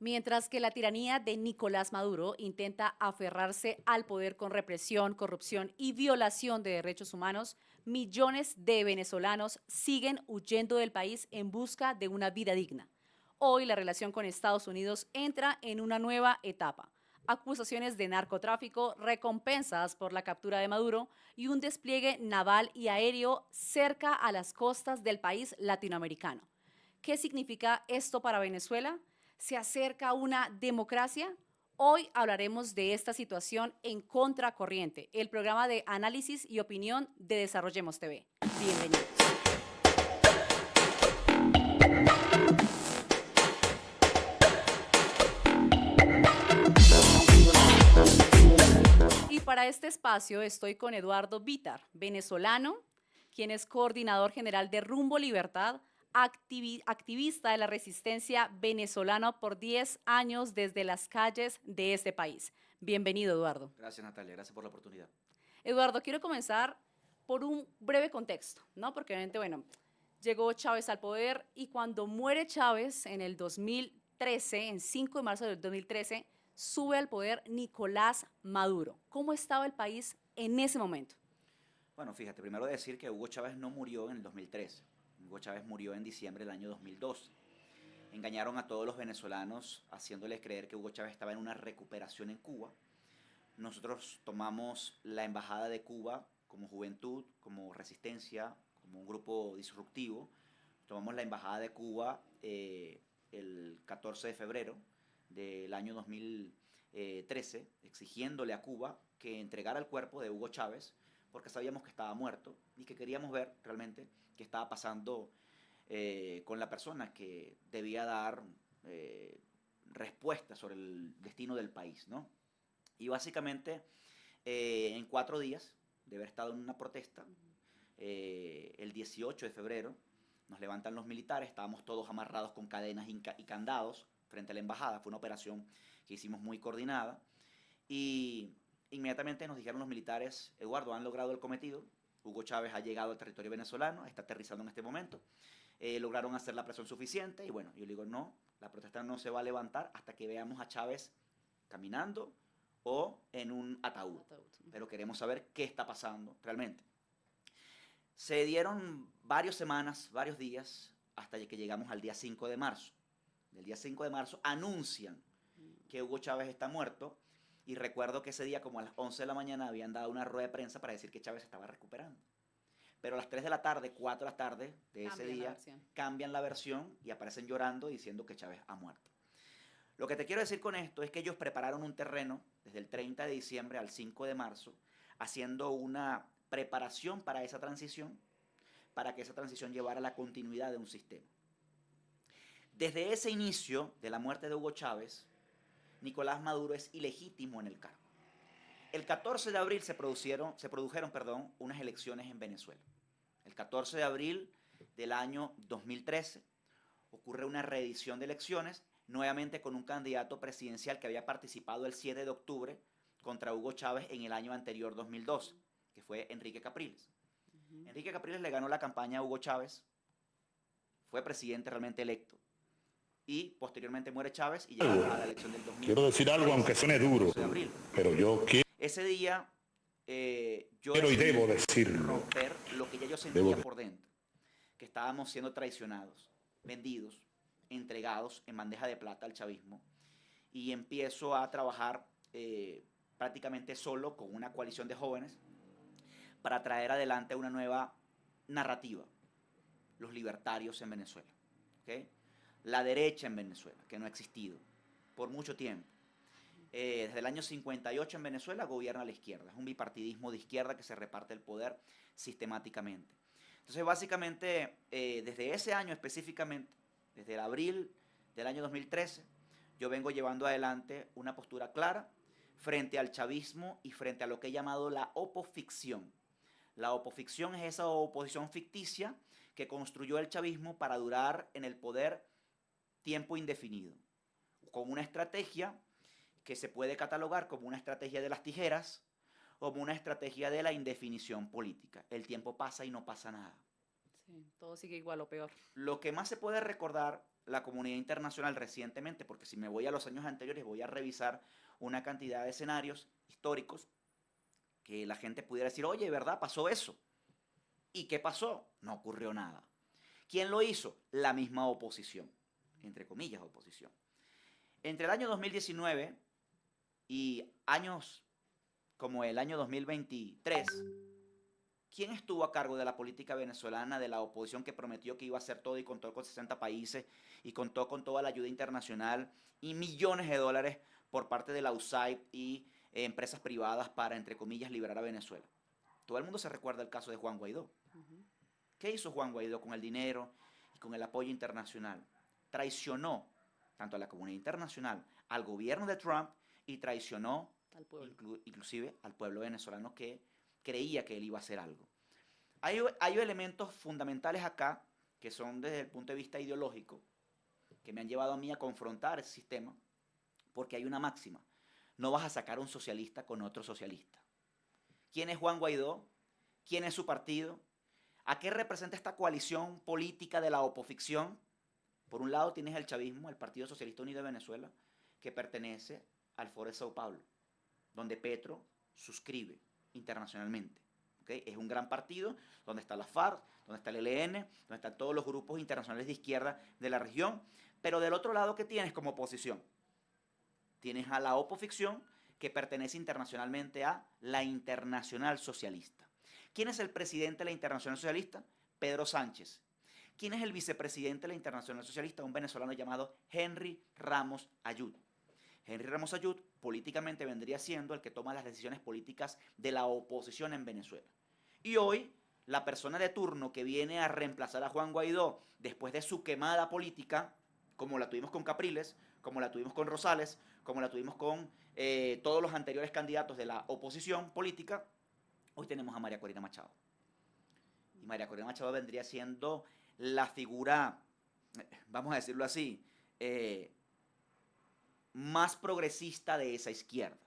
Mientras que la tiranía de Nicolás Maduro intenta aferrarse al poder con represión, corrupción y violación de derechos humanos, millones de venezolanos siguen huyendo del país en busca de una vida digna. Hoy la relación con Estados Unidos entra en una nueva etapa. Acusaciones de narcotráfico, recompensas por la captura de Maduro y un despliegue naval y aéreo cerca a las costas del país latinoamericano. ¿Qué significa esto para Venezuela? ¿Se acerca una democracia? Hoy hablaremos de esta situación en Contracorriente, el programa de análisis y opinión de Desarrollemos TV. Bienvenidos. Y para este espacio estoy con Eduardo Vítar, venezolano, quien es coordinador general de Rumbo Libertad, activista de la resistencia venezolana por 10 años desde las calles de este país. Bienvenido, Eduardo. Gracias, Natalia. Gracias por la oportunidad. Eduardo, quiero comenzar por un breve contexto, ¿no? Porque obviamente, bueno, llegó Chávez al poder y cuando muere Chávez en el 2013, en 5 de marzo del 2013, sube al poder Nicolás Maduro. ¿Cómo estaba el país en ese momento? Bueno, fíjate, primero decir que Hugo Chávez no murió en el 2013. Hugo Chávez murió en diciembre del año 2012. Engañaron a todos los venezolanos haciéndoles creer que Hugo Chávez estaba en una recuperación en Cuba. Nosotros tomamos la embajada de Cuba como juventud, como resistencia, como un grupo disruptivo. Tomamos la embajada de Cuba el 14 de febrero del año 2013, exigiéndole a Cuba que entregara el cuerpo de Hugo Chávez, porque sabíamos que estaba muerto y que queríamos ver realmente qué estaba pasando con la persona que debía dar respuesta sobre el destino del país, ¿no? Y básicamente en 4 días de haber estado en una protesta, el 18 de febrero, nos levantan los militares, estábamos todos amarrados con cadenas y candados frente a la embajada. Fue una operación que hicimos muy coordinada y inmediatamente nos dijeron los militares: Eduardo, han logrado el cometido, Hugo Chávez ha llegado al territorio venezolano, está aterrizando en este momento, lograron hacer la presión suficiente. Y bueno, yo le digo: no, la protesta no se va a levantar hasta que veamos a Chávez caminando o en un ataúd, pero queremos saber qué está pasando realmente. Se dieron varias semanas, varios días, hasta que llegamos al día 5 de marzo. El día 5 de marzo anuncian que Hugo Chávez está muerto, y recuerdo que ese día, como a las 11 de la mañana, habían dado una rueda de prensa para decir que Chávez estaba recuperando. Pero a las 3 de la tarde, 4 de la tarde de ese día, cambian la versión y aparecen llorando diciendo que Chávez ha muerto. Lo que te quiero decir con esto es que ellos prepararon un terreno desde el 30 de diciembre al 5 de marzo, haciendo una preparación para esa transición, para que esa transición llevara a la continuidad de un sistema. Desde ese inicio de la muerte de Hugo Chávez, Nicolás Maduro es ilegítimo en el cargo. El 14 de abril se produjeron unas elecciones en Venezuela. El 14 de abril del año 2013 ocurre una reedición de elecciones, nuevamente con un candidato presidencial que había participado el 7 de octubre contra Hugo Chávez en el año anterior, 2012, que fue Enrique Capriles. Enrique Capriles le ganó la campaña a Hugo Chávez, fue presidente realmente electo, y posteriormente muere Chávez y llega a la elección del 2000. Quiero decir algo, aunque suene duro, pero yo ese día yo quiero y decidí debo decirlo. romper lo que ya yo sentía por dentro, que estábamos siendo traicionados, vendidos, entregados en bandeja de plata al chavismo, y empiezo a trabajar prácticamente solo con una coalición de jóvenes para traer adelante una nueva narrativa: los libertarios en Venezuela, ¿okay? La derecha en Venezuela, que no ha existido por mucho tiempo. Desde el año 58 en Venezuela gobierna la izquierda, es un bipartidismo de izquierda que se reparte el poder sistemáticamente. Entonces, básicamente, desde ese año específicamente, desde el abril del año 2013, yo vengo llevando adelante una postura clara frente al chavismo y frente a lo que he llamado la opoficción. La opoficción es esa oposición ficticia que construyó el chavismo para durar en el poder tiempo indefinido, con una estrategia que se puede catalogar como una estrategia de las tijeras o como una estrategia de la indefinición política. El tiempo pasa y no pasa nada. Sí, todo sigue igual o peor. Lo que más se puede recordar la comunidad internacional recientemente, porque si me voy a los años anteriores voy a revisar una cantidad de escenarios históricos que la gente pudiera decir, oye, ¿verdad? Pasó eso. ¿Y qué pasó? No ocurrió nada. ¿Quién lo hizo? La misma oposición, entre comillas oposición. Entre el año 2019 y años como el año 2023, ¿quién estuvo a cargo de la política venezolana, de la oposición que prometió que iba a hacer todo y contó con 60 países y contó con toda la ayuda internacional y millones de dólares por parte de la USAID y empresas privadas para, entre comillas, liberar a Venezuela? Todo el mundo se recuerda el caso de Juan Guaidó. ¿Qué hizo Juan Guaidó con el dinero y con el apoyo internacional? Traicionó tanto a la comunidad internacional, al gobierno de Trump y traicionó Al pueblo. inclusive al pueblo venezolano que creía que él iba a hacer algo. Hay elementos fundamentales acá que son desde el punto de vista ideológico que me han llevado a mí a confrontar ese sistema, porque hay una máxima: no vas a sacar a un socialista con otro socialista. ¿Quién es Juan Guaidó? ¿Quién es su partido? ¿A qué representa esta coalición política de la oposición? Por un lado tienes el chavismo, el Partido Socialista Unido de Venezuela, que pertenece al Foro de Sao Paulo, donde Petro suscribe internacionalmente. ¿Okay? Es un gran partido donde está la FARC, donde está el ELN, donde están todos los grupos internacionales de izquierda de la región. Pero del otro lado, ¿qué tienes como oposición? Tienes a la oposición que pertenece internacionalmente a la Internacional Socialista. ¿Quién es el presidente de la Internacional Socialista? Pedro Sánchez. ¿Quién es el vicepresidente de la Internacional Socialista? Un venezolano llamado Henry Ramos Ayud. Henry Ramos Ayud políticamente vendría siendo el que toma las decisiones políticas de la oposición en Venezuela. Y hoy, la persona de turno que viene a reemplazar a Juan Guaidó después de su quemada política, como la tuvimos con Capriles, como la tuvimos con Rosales, como la tuvimos con todos los anteriores candidatos de la oposición política, hoy tenemos a María Corina Machado. Y María Corina Machado vendría siendo la figura, vamos a decirlo así, más progresista de esa izquierda.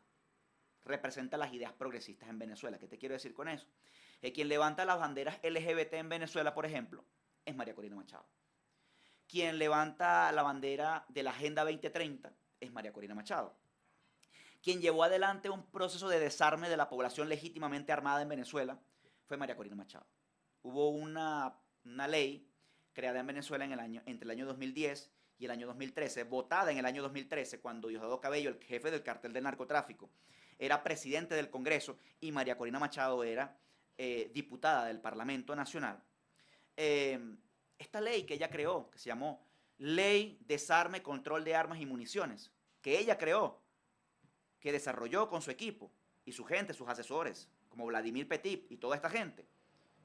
Representa las ideas progresistas en Venezuela. ¿Qué te quiero decir con eso? Quien levanta las banderas LGBT en Venezuela, por ejemplo, es María Corina Machado. Quien levanta la bandera de la Agenda 2030 es María Corina Machado. Quien llevó adelante un proceso de desarme de la población legítimamente armada en Venezuela fue María Corina Machado. Hubo una ley creada en Venezuela entre el año 2010 y el año 2013, votada en el año 2013, cuando Diosdado Cabello, el jefe del cartel del narcotráfico, era presidente del Congreso y María Corina Machado era diputada del Parlamento Nacional. Esta ley que ella creó, que se llamó Ley Desarme, Control de Armas y Municiones, que ella creó, que desarrolló con su equipo y su gente, sus asesores, como Vladimir Petit y toda esta gente.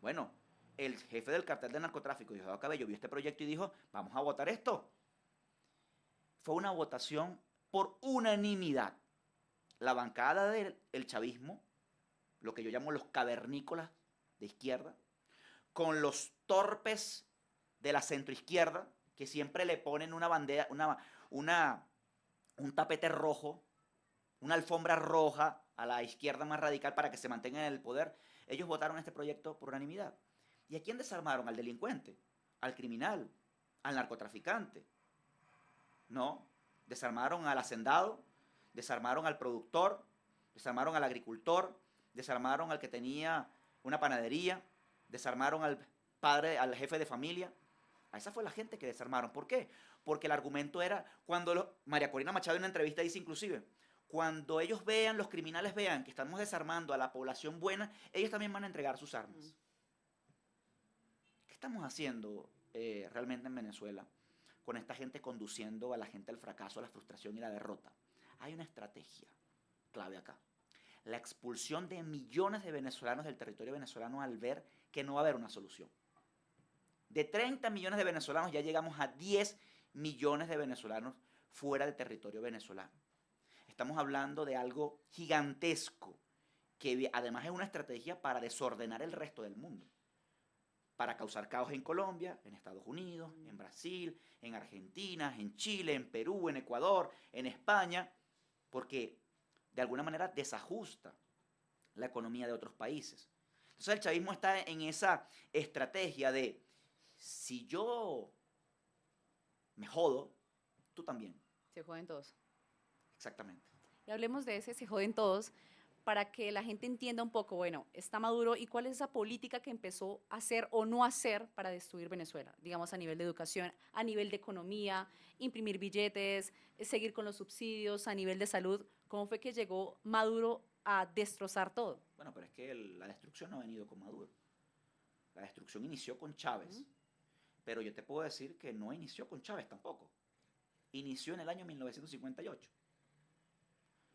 Bueno, el jefe del cartel del narcotráfico, Diosdado Cabello, vio este proyecto y dijo, vamos a votar esto. Fue una votación por unanimidad. La bancada del chavismo, lo que yo llamo los cavernícolas de izquierda, con los torpes de la centroizquierda, que siempre le ponen una bandera, un tapete rojo, una alfombra roja a la izquierda más radical para que se mantengan en el poder. Ellos votaron este proyecto por unanimidad. ¿Y a quién desarmaron? Al delincuente, al criminal, al narcotraficante. No, desarmaron al hacendado, desarmaron al productor, desarmaron al agricultor, desarmaron al que tenía una panadería, desarmaron al padre, al jefe de familia. A esa fue la gente que desarmaron. ¿Por qué? Porque el argumento era, María Corina Machado en una entrevista dice inclusive, cuando ellos vean, los criminales vean que estamos desarmando a la población buena, ellos también van a entregar sus armas. ¿Qué estamos haciendo realmente en Venezuela con esta gente conduciendo a la gente al fracaso, a la frustración y la derrota? Hay una estrategia clave acá. La expulsión de millones de venezolanos del territorio venezolano al ver que no va a haber una solución. De 30 millones de venezolanos ya llegamos a 10 millones de venezolanos fuera del territorio venezolano. Estamos hablando de algo gigantesco, que además es una estrategia para desordenar el resto del mundo, para causar caos en Colombia, en Estados Unidos, en Brasil, en Argentina, en Chile, en Perú, en Ecuador, en España, porque de alguna manera desajusta la economía de otros países. Entonces el chavismo está en esa estrategia de, si yo me jodo, tú también. Se joden todos. Exactamente. Y hablemos de ese se joden todos para que la gente entienda un poco, bueno, está Maduro y cuál es esa política que empezó a hacer o no hacer para destruir Venezuela, digamos a nivel de educación, a nivel de economía, imprimir billetes, seguir con los subsidios, a nivel de salud. ¿Cómo fue que llegó Maduro a destrozar todo? Bueno, pero es que la destrucción no ha venido con Maduro. La destrucción inició con Chávez. Pero yo te puedo decir que no inició con Chávez tampoco. Inició en el año 1958.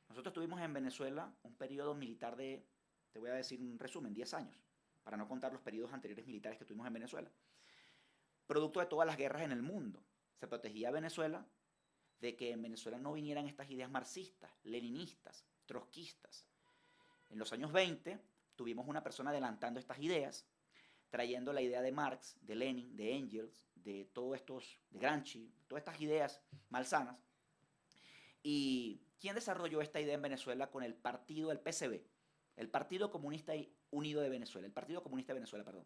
Nosotros tuvimos en Venezuela un periodo militar de, te voy a decir un resumen, 10 años, para no contar los periodos anteriores militares que tuvimos en Venezuela. Producto de todas las guerras en el mundo, se protegía a Venezuela de que en Venezuela no vinieran estas ideas marxistas, leninistas, trotskistas. En los años 20 tuvimos una persona adelantando estas ideas, trayendo la idea de Marx, de Lenin, de Engels, de todos estos, de Gramsci, todas estas ideas malsanas. ¿Y quién desarrolló esta idea en Venezuela con el partido, el PCV? El Partido Comunista Unido de Venezuela, el Partido Comunista de Venezuela, perdón.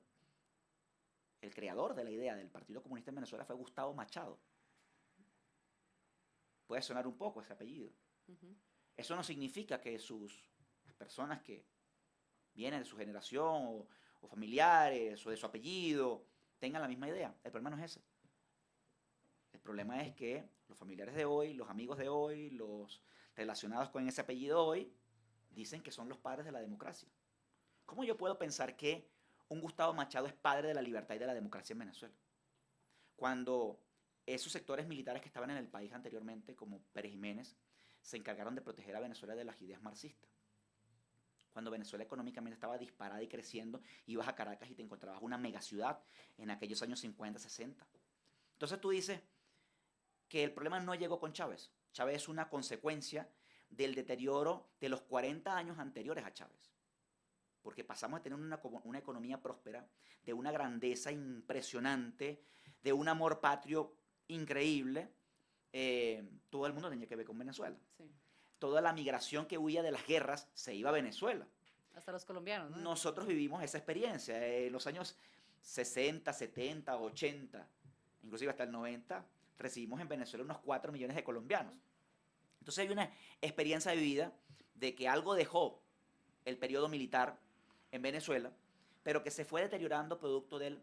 El creador de la idea del Partido Comunista en Venezuela fue Gustavo Machado. Puede sonar un poco ese apellido. Eso no significa que las personas que vienen de su generación o familiares o de su apellido tengan la misma idea. El problema no es ese. El problema es que los familiares de hoy, los amigos de hoy, los relacionados con ese apellido hoy, dicen que son los padres de la democracia. ¿Cómo yo puedo pensar que un Gustavo Machado es padre de la libertad y de la democracia en Venezuela? Cuando esos sectores militares que estaban en el país anteriormente, como Pérez Jiménez, se encargaron de proteger a Venezuela de las ideas marxistas. Cuando Venezuela económicamente estaba disparada y creciendo, ibas a Caracas y te encontrabas una megaciudad en aquellos años 50, 60. Entonces tú dices que el problema no llegó con Chávez. Chávez es una consecuencia del deterioro de los 40 años anteriores a Chávez. Porque pasamos de tener una economía próspera, de una grandeza impresionante, de un amor patrio increíble. Todo el mundo tenía que ver con Venezuela. Sí. Toda la migración que huía de las guerras se iba a Venezuela. Hasta los colombianos, ¿no? Nosotros vivimos esa experiencia en los años 60, 70, 80, inclusive hasta el 90, recibimos en Venezuela unos 4 millones de colombianos. Entonces hay una experiencia de vida de que algo dejó el periodo militar en Venezuela, pero que se fue deteriorando producto del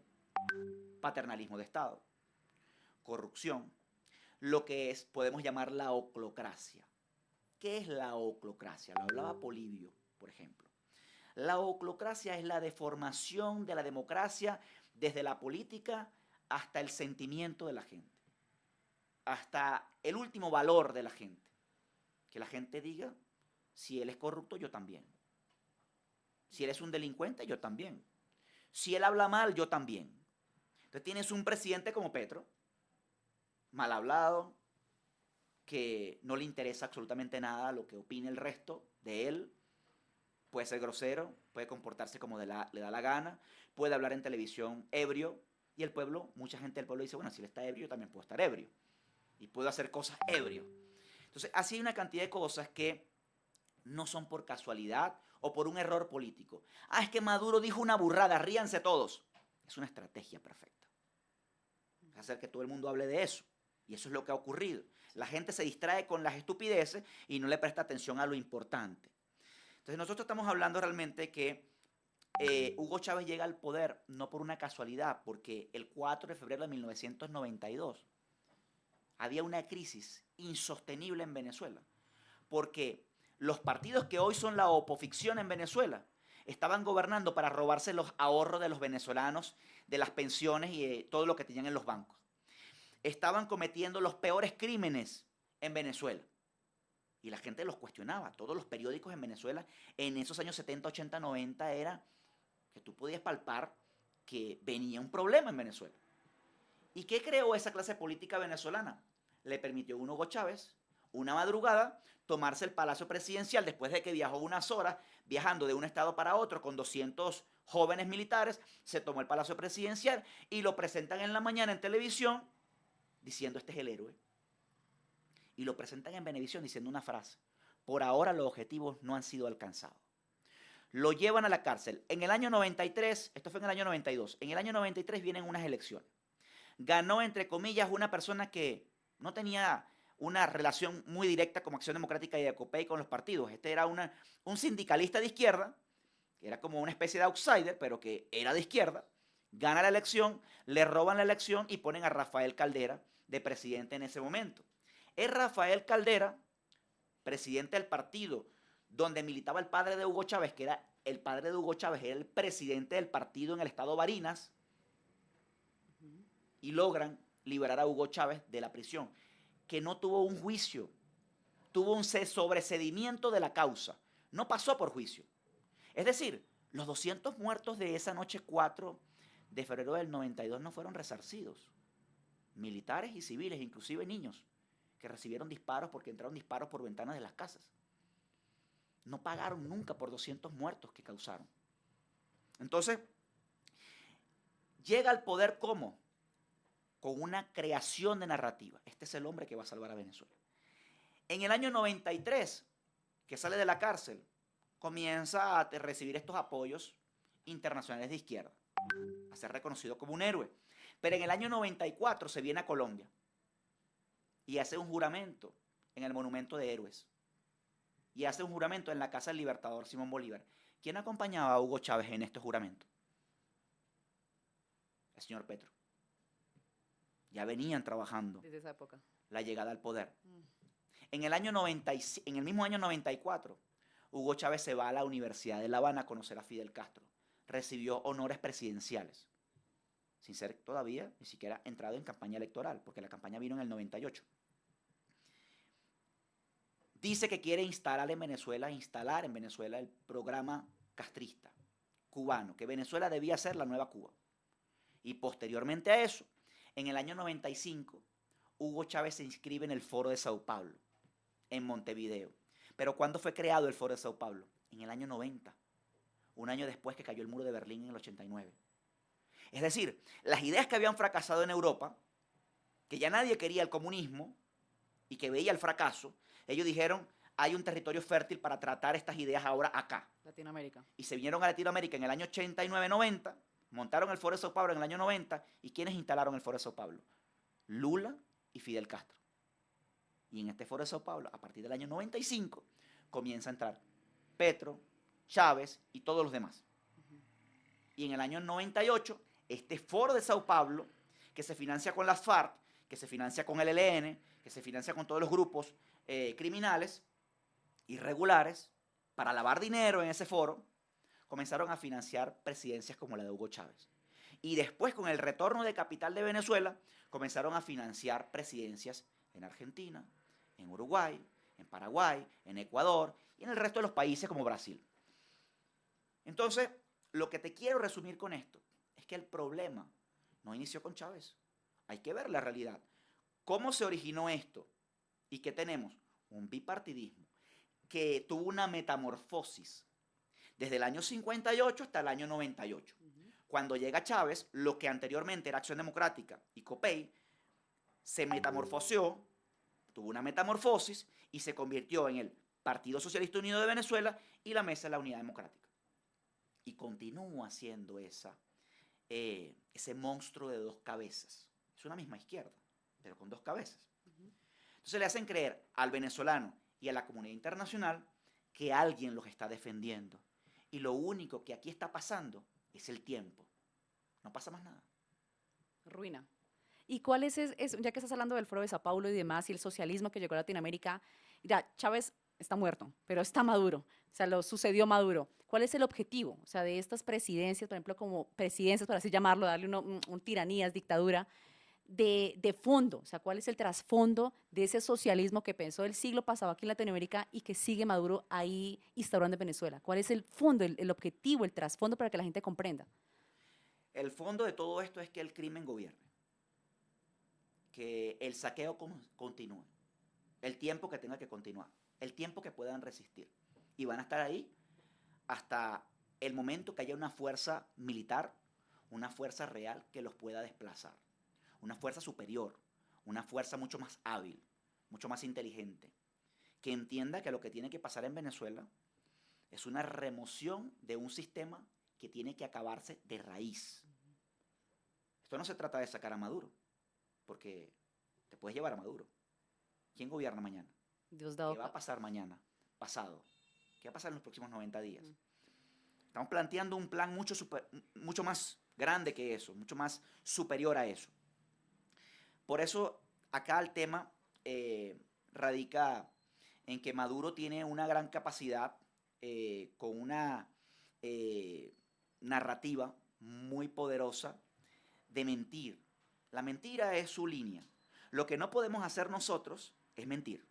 paternalismo de Estado, corrupción, lo que es, podemos llamar la oclocracia. ¿Qué es la oclocracia? Lo hablaba Polibio, por ejemplo. La oclocracia es la deformación de la democracia desde la política hasta el sentimiento de la gente, hasta el último valor de la gente. Que la gente diga, si él es corrupto, yo también. Si él es un delincuente, yo también. Si él habla mal, yo también. Entonces tienes un presidente como Petro, mal hablado, que no le interesa absolutamente nada lo que opine el resto de él, puede ser grosero, puede comportarse como le da la gana, puede hablar en televisión ebrio, y el pueblo, mucha gente del pueblo dice, bueno, si él está ebrio, yo también puedo estar ebrio, y puedo hacer cosas ebrio. Entonces, así hay una cantidad de cosas que no son por casualidad o por un error político. Es que Maduro dijo una burrada, ríanse todos. Es una estrategia perfecta. Es hacer que todo el mundo hable de eso. Y eso es lo que ha ocurrido. La gente se distrae con las estupideces y no le presta atención a lo importante. Entonces nosotros estamos hablando realmente que Hugo Chávez llega al poder no por una casualidad, porque el 4 de febrero de 1992 había una crisis insostenible en Venezuela, porque los partidos que hoy son la oposición en Venezuela estaban gobernando para robarse los ahorros de los venezolanos, de las pensiones y todo lo que tenían en los bancos. Estaban cometiendo los peores crímenes en Venezuela. Y la gente los cuestionaba. Todos los periódicos en Venezuela en esos años 70, 80, 90 era que tú podías palpar que venía un problema en Venezuela. ¿Y qué creó esa clase política venezolana? Le permitió a un Hugo Chávez, una madrugada, tomarse el Palacio Presidencial después de que viajó unas horas, viajando de un estado para otro con 200 jóvenes militares, se tomó el Palacio Presidencial y lo presentan en la mañana en televisión diciendo este es el héroe. Y lo presentan en Venevisión diciendo una frase: por ahora los objetivos no han sido alcanzados. Lo llevan a la cárcel. En el año 93, esto fue en el año 92, en el año 93 vienen unas elecciones. ganó, entre comillas, una persona que no tenía una relación muy directa como Acción Democrática y Ecopey con los partidos. Este era un sindicalista de izquierda, que era como una especie de outsider, pero que era de izquierda, gana la elección, le roban la elección y ponen a Rafael Caldera de presidente en ese momento. Es Rafael Caldera, presidente del partido donde militaba el padre de Hugo Chávez, que era el padre de Hugo Chávez, era el presidente del partido en el estado Barinas, y logran liberar a Hugo Chávez de la prisión, que no tuvo un juicio, tuvo un sobresedimiento de la causa, no pasó por juicio. Es decir, los 200 muertos de esa noche 4 de febrero del 92 no fueron resarcidos. Militares y civiles, inclusive niños, que recibieron disparos porque entraron disparos por ventanas de las casas. No pagaron nunca por 200 muertos que causaron. Entonces, llega al poder ¿cómo? Con una creación de narrativa. Este es el hombre que va a salvar a Venezuela. En el año 93, que sale de la cárcel, comienza a recibir estos apoyos internacionales de izquierda, a ser reconocido como un héroe. Pero en el año 94 se viene a Colombia y hace un juramento en el Monumento de Héroes. Y hace un juramento en la Casa del Libertador Simón Bolívar. ¿Quién acompañaba a Hugo Chávez en este juramento? El señor Petro. Ya venían trabajando Desde esa época. la llegada al poder. En el mismo año 94, Hugo Chávez se va a la Universidad de La Habana a conocer a Fidel Castro. Recibió honores presidenciales, sin ser todavía ni siquiera entrado en campaña electoral, porque la campaña vino en el 98. Dice que quiere instalar en Venezuela el programa castrista cubano, que Venezuela debía ser la nueva Cuba. Y posteriormente a eso, en el año 95, Hugo Chávez se inscribe en el Foro de Sao Paulo, en Montevideo. Pero ¿cuándo fue creado el Foro de Sao Paulo? En el año 90, un año después que cayó el muro de Berlín en el 89. Es decir, las ideas que habían fracasado en Europa, que ya nadie quería el comunismo y que veía el fracaso, ellos dijeron, hay un territorio fértil para tratar estas ideas ahora acá. Latinoamérica. Y se vinieron a Latinoamérica en el año 89-90, montaron el Foro de Sao Paulo en el año 90, ¿y quiénes instalaron el Foro de Sao Paulo? Lula y Fidel Castro. Y en este Foro de Sao Paulo, a partir del año 95, comienza a entrar Petro, Chávez y todos los demás. Y en el año 98, este Foro de Sao Paulo, que se financia con las FARC, que se financia con el ELN, que se financia con todos los grupos criminales irregulares, para lavar dinero en ese foro, comenzaron a financiar presidencias como la de Hugo Chávez. Y después, con el retorno de capital de Venezuela, comenzaron a financiar presidencias en Argentina, en Uruguay, en Paraguay, en Ecuador y en el resto de los países como Brasil. Entonces, lo que te quiero resumir con esto es que el problema no inició con Chávez. Hay que ver la realidad. ¿Cómo se originó esto? ¿Y qué tenemos? Un bipartidismo que tuvo una metamorfosis desde el año 58 hasta el año 98. Cuando llega Chávez, lo que anteriormente era Acción Democrática y COPEI, se metamorfoseó, tuvo una metamorfosis y se convirtió en el Partido Socialista Unido de Venezuela y la Mesa de la Unidad Democrática. Y continúa siendo ese monstruo de dos cabezas. Es una misma izquierda, pero con dos cabezas. Entonces le hacen creer al venezolano y a la comunidad internacional que alguien los está defendiendo. Y lo único que aquí está pasando es el tiempo. No pasa más nada. Ruina. ¿Y cuál es, ya que estás hablando del Foro de Sao Paulo y demás, y el socialismo que llegó a Latinoamérica? Ya, Chávez está muerto, pero está Maduro, o sea, lo sucedió Maduro. ¿Cuál es el objetivo, o sea, de estas presidencias, por ejemplo, como presidencias, por así llamarlo, darle un tiranías, dictadura, de fondo? O sea, ¿cuál es el trasfondo de ese socialismo que pensó el siglo pasado aquí en Latinoamérica y que sigue Maduro ahí instaurando en Venezuela? ¿Cuál es el fondo, el objetivo, el trasfondo para que la gente comprenda? El fondo de todo esto es que el crimen gobierne, que el saqueo continúe, el tiempo que tenga que continuar, el tiempo que puedan resistir. Y van a estar ahí hasta el momento que haya una fuerza militar, una fuerza real que los pueda desplazar, una fuerza superior, una fuerza mucho más hábil, mucho más inteligente, que entienda que lo que tiene que pasar en Venezuela es una remoción de un sistema que tiene que acabarse de raíz. Esto no se trata de sacar a Maduro, porque te puedes llevar a Maduro. ¿Quién gobierna mañana? Dios dado. ¿Qué va a pasar mañana? Pasado. ¿Qué va a pasar en los próximos 90 días? Estamos planteando un plan mucho más grande que eso, mucho más superior a eso. Por eso, acá el tema radica en que Maduro tiene una gran capacidad con una narrativa muy poderosa de mentir. La mentira es su línea. Lo que no podemos hacer nosotros es mentir.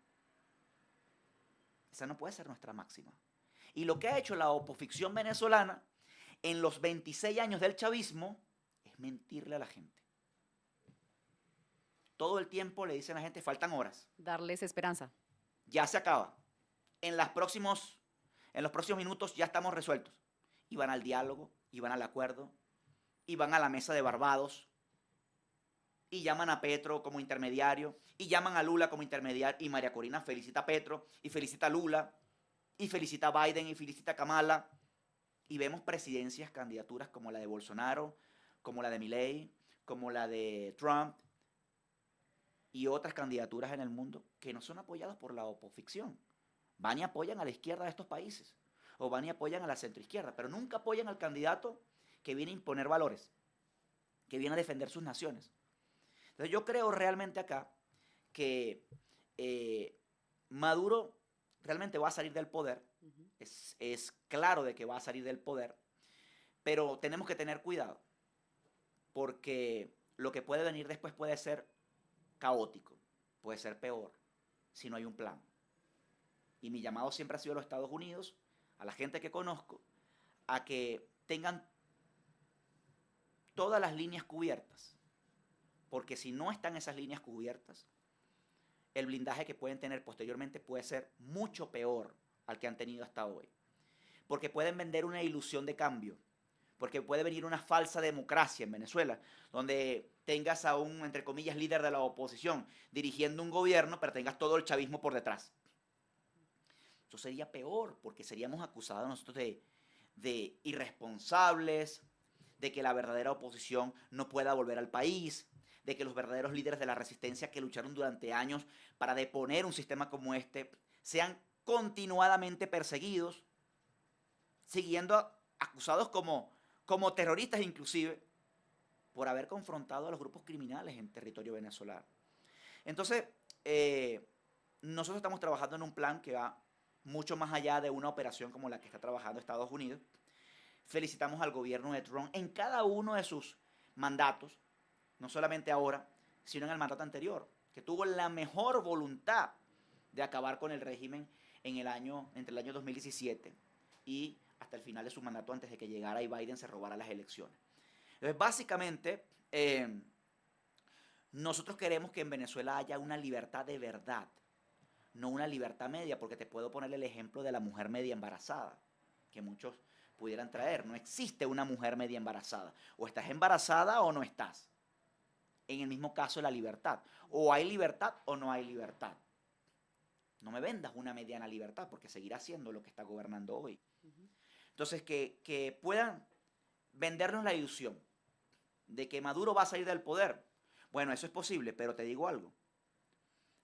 Esa no puede ser nuestra máxima. Y lo que ha hecho la opoficción venezolana en los 26 años del chavismo es mentirle a la gente. Todo el tiempo le dicen a la gente, faltan horas. Darles esperanza. Ya se acaba. En los próximos minutos ya estamos resueltos. Y van al diálogo, y van al acuerdo, y van a la mesa de Barbados, y llaman a Petro como intermediario, y llaman a Lula como intermediario, y María Corina felicita a Petro, y felicita a Lula, y felicita a Biden, y felicita a Kamala, y vemos presidencias, candidaturas como la de Bolsonaro, como la de Milei, como la de Trump, y otras candidaturas en el mundo que no son apoyadas por la opoficción. Van y apoyan a la izquierda de estos países, o van y apoyan a la centroizquierda, pero nunca apoyan al candidato que viene a imponer valores, que viene a defender sus naciones. Entonces yo creo realmente acá que Maduro realmente va a salir del poder, es claro de que va a salir del poder, pero tenemos que tener cuidado, porque lo que puede venir después puede ser caótico, puede ser peor si no hay un plan. Y mi llamado siempre ha sido a los Estados Unidos, a la gente que conozco, a que tengan todas las líneas cubiertas, porque si no están esas líneas cubiertas, el blindaje que pueden tener posteriormente puede ser mucho peor al que han tenido hasta hoy, porque pueden vender una ilusión de cambio, porque puede venir una falsa democracia en Venezuela, donde tengas a un, entre comillas, líder de la oposición dirigiendo un gobierno, pero tengas todo el chavismo por detrás. Eso sería peor, porque seríamos acusados nosotros de irresponsables, de que la verdadera oposición no pueda volver al país, de que los verdaderos líderes de la resistencia que lucharon durante años para deponer un sistema como este sean continuadamente perseguidos, siguiendo acusados como terroristas inclusive, por haber confrontado a los grupos criminales en territorio venezolano. Entonces, nosotros estamos trabajando en un plan que va mucho más allá de una operación como la que está trabajando Estados Unidos. Felicitamos al gobierno de Trump en cada uno de sus mandatos, no solamente ahora, sino en el mandato anterior, que tuvo la mejor voluntad de acabar con el régimen entre el año 2017 y hasta el final de su mandato, antes de que llegara y Biden se robara las elecciones. Entonces, básicamente, nosotros queremos que en Venezuela haya una libertad de verdad, no una libertad media, porque te puedo poner el ejemplo de la mujer media embarazada, que muchos pudieran traer. No existe una mujer media embarazada. O estás embarazada o no estás. En el mismo caso de la libertad. O hay libertad o no hay libertad. No me vendas una mediana libertad, porque seguirá siendo lo que está gobernando hoy. Entonces, que puedan vendernos la ilusión de que Maduro va a salir del poder. Bueno, eso es posible, pero te digo algo.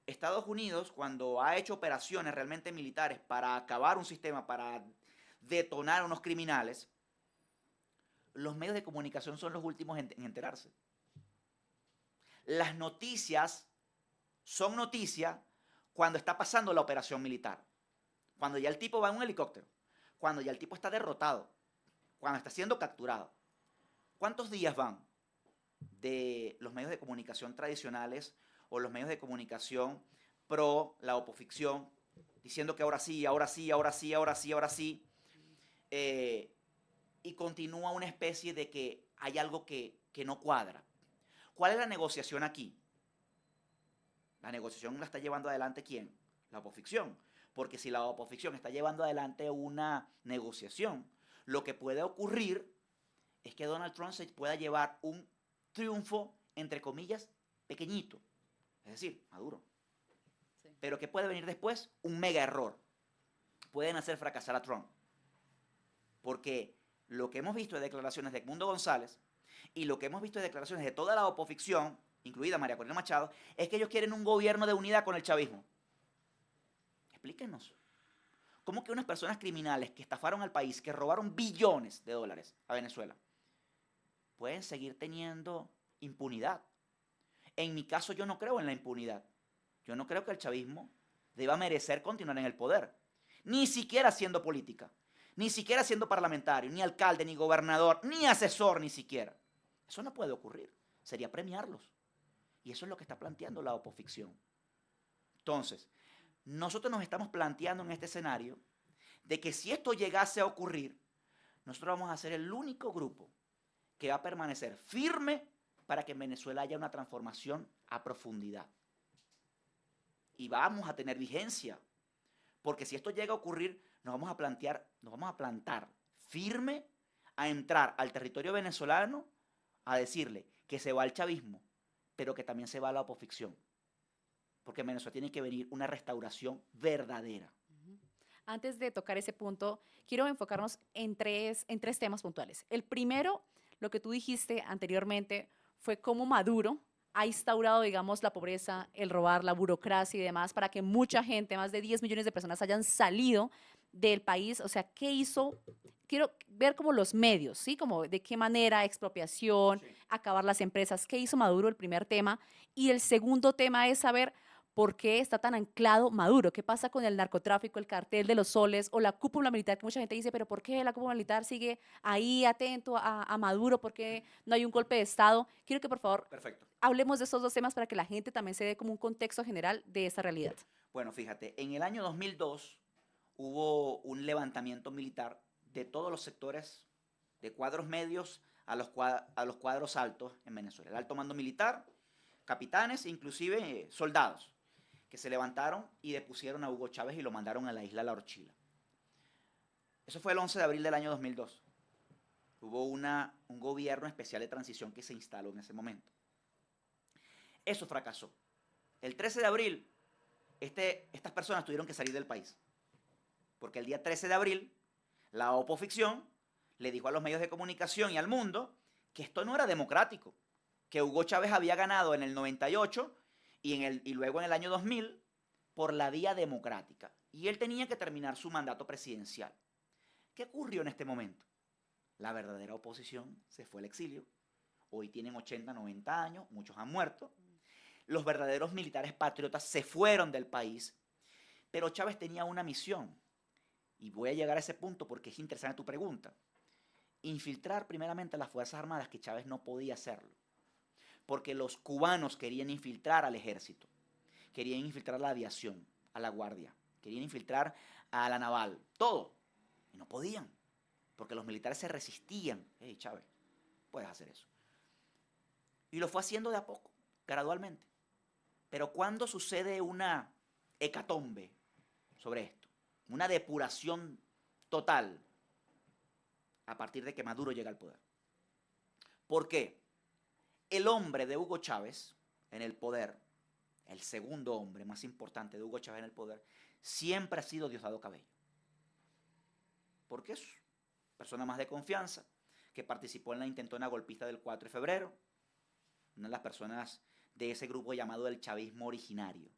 Estados Unidos, cuando ha hecho operaciones realmente militares para acabar un sistema, para detonar a unos criminales, los medios de comunicación son los últimos en enterarse. Las noticias son noticias cuando está pasando la operación militar, cuando ya el tipo va en un helicóptero, cuando ya el tipo está derrotado, cuando está siendo capturado. ¿Cuántos días van de los medios de comunicación tradicionales o los medios de comunicación pro la opoficción diciendo que ahora sí, ahora sí, ahora sí, ahora sí, ahora sí, y continúa una especie de que hay algo que no cuadra? ¿Cuál es la negociación aquí? La negociación la está llevando adelante ¿quién? La opoficción. Porque si la opoficción está llevando adelante una negociación, lo que puede ocurrir es que Donald Trump se pueda llevar un triunfo, entre comillas, pequeñito. Es decir, Maduro. Sí. Pero que puede venir después un mega error. Pueden hacer fracasar a Trump. Porque lo que hemos visto de declaraciones de Edmundo González y lo que hemos visto de declaraciones de toda la opoficción incluida María Corina Machado, es que ellos quieren un gobierno de unidad con el chavismo. Explíquenos. ¿Cómo que unas personas criminales que estafaron al país, que robaron billones de dólares a Venezuela, pueden seguir teniendo impunidad? En mi caso, yo no creo en la impunidad. Yo no creo que el chavismo deba merecer continuar en el poder. Ni siquiera siendo política. Ni siquiera siendo parlamentario, ni alcalde, ni gobernador, ni asesor, ni siquiera. Eso no puede ocurrir. Sería premiarlos. Y eso es lo que está planteando la oposición. Entonces, nosotros nos estamos planteando en este escenario de que si esto llegase a ocurrir, nosotros vamos a ser el único grupo que va a permanecer firme para que en Venezuela haya una transformación a profundidad. Y vamos a tener vigencia. Porque si esto llega a ocurrir, nos vamos a plantar firme a entrar al territorio venezolano a decirle que se va el chavismo, pero que también se va la oposición. Porque en Venezuela tiene que venir una restauración verdadera. Antes de tocar ese punto, quiero enfocarnos en tres temas puntuales. El primero, lo que tú dijiste anteriormente, fue cómo Maduro ha instaurado, digamos, la pobreza, el robar, la burocracia y demás, para que mucha gente, más de 10 millones de personas, hayan salido del país. O sea, ¿qué hizo? Quiero ver como los medios, ¿sí? Como de qué manera, expropiación, Sí. acabar las empresas. ¿Qué hizo Maduro? El primer tema. Y el segundo tema es saber por qué está tan anclado Maduro. ¿Qué pasa con el narcotráfico, el cartel de los soles o la cúpula militar? Que mucha gente dice, pero ¿por qué la cúpula militar sigue ahí atento a Maduro? ¿Por qué no hay un golpe de Estado? Quiero que por favor Perfecto. hablemos de estos dos temas para que la gente también se dé como un contexto general de esta realidad. Bueno, fíjate, en el año 2002 hubo un levantamiento militar de todos los sectores, de cuadros medios a los cuadros altos en Venezuela. El alto mando militar, capitanes, inclusive soldados, que se levantaron y depusieron a Hugo Chávez y lo mandaron a la isla La Orchila. Eso fue el 11 de abril del año 2002. Hubo un gobierno especial de transición que se instaló en ese momento. Eso fracasó. El 13 de abril, estas personas tuvieron que salir del país. Porque el día 13 de abril, la oposición le dijo a los medios de comunicación y al mundo que esto no era democrático, que Hugo Chávez había ganado en el 98 y luego en el año 2000 por la vía democrática. Y él tenía que terminar su mandato presidencial. ¿Qué ocurrió en este momento? La verdadera oposición se fue al exilio. Hoy tienen 80, 90 años, muchos han muerto. Los verdaderos militares patriotas se fueron del país, pero Chávez tenía una misión. Y voy a llegar a ese punto porque es interesante tu pregunta. Infiltrar primeramente a las Fuerzas Armadas, que Chávez no podía hacerlo. Porque los cubanos querían infiltrar al ejército, querían infiltrar a la aviación, a la guardia, querían infiltrar a la naval, todo. Y no podían, porque los militares se resistían. Hey, Chávez, puedes hacer eso. Y lo fue haciendo de a poco, gradualmente. Pero ¿cuándo sucede una hecatombe sobre esto? Una depuración total a partir de que Maduro llega al poder. ¿Por qué? El hombre de Hugo Chávez en el poder, el segundo hombre más importante de Hugo Chávez en el poder, siempre ha sido Diosdado Cabello. Porque es persona más de confianza, que participó en la intentona golpista del 4 de febrero, una de las personas de ese grupo llamado el chavismo originario.